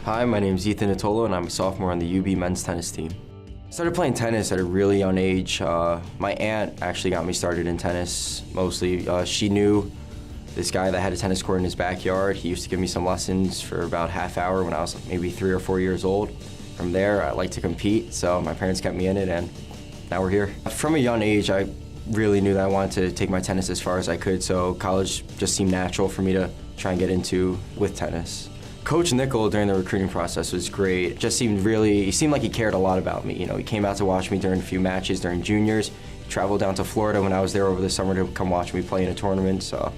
Hi, my name is Nittolo and I'm a sophomore on the UB men's tennis team. I started playing tennis at a really young age. My aunt actually got me started in tennis, mostly. She knew this guy that had a tennis court in his backyard. He used to give me some lessons for about half hour when I was maybe 3 or 4 years old. From there, I liked to compete, so my parents kept me in it and now we're here. From a young age, I really knew that I wanted to take my tennis as far as I could, so college just seemed natural for me to try and get into with tennis. Coach Nittolo during the recruiting process was great. Just he seemed like he cared a lot about me. You know, he came out to watch me during a few matches during juniors. He traveled down to Florida when I was there over the summer to come watch me play in a tournament. So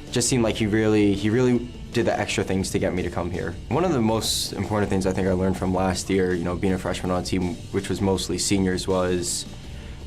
it just seemed like he really did the extra things to get me to come here. One of the most important things I think I learned from last year, you know, being a freshman on a team which was mostly seniors, was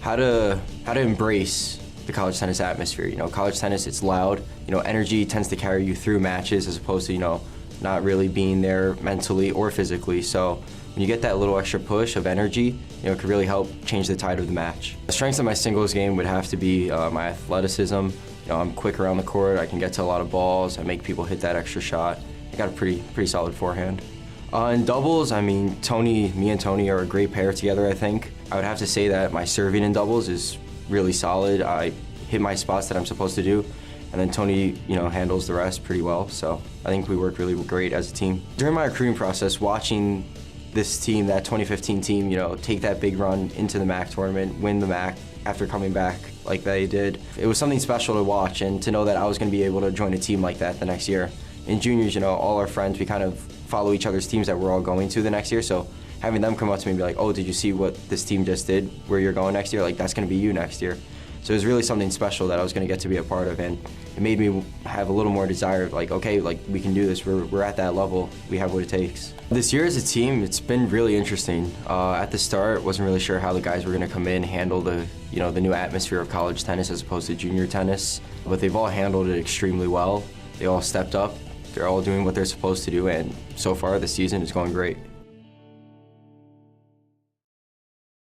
how to embrace the college tennis atmosphere. You know, college tennis, it's loud. You know, energy tends to carry you through matches as opposed to, you know, not really being there mentally or physically. So when you get that little extra push of energy, you know, it could really help change the tide of the match. The strengths of my singles game would have to be my athleticism. You know, I'm quick around the court, I can get to a lot of balls, I make people hit that extra shot. I got a pretty solid forehand. In doubles, I mean, me and Tony are a great pair together, I think. I would have to say that my serving in doubles is really solid. I hit my spots that I'm supposed to do. And then Tony, you know, handles the rest pretty well. So I think we worked really great as a team. During my recruiting process, watching this team, that 2015 team, you know, take that big run into the MAC tournament, win the MAC after coming back like they did, it was something special to watch, and to know that I was going to be able to join a team like that the next year. In juniors, you know, all our friends, we kind of follow each other's teams that we're all going to the next year. So having them come up to me and be like, oh, did you see what this team just did, where you're going next year? Like, that's going to be you next year. So it was really something special that I was going to get to be a part of, and it made me have a little more desire of like, okay, like we can do this, we're at that level, we have what it takes. This year as a team, it's been really interesting. At the start, wasn't really sure how the guys were going to come in, handle the new atmosphere of college tennis as opposed to junior tennis, but they've all handled it extremely well. They all stepped up, they're all doing what they're supposed to do, and so far the season is going great.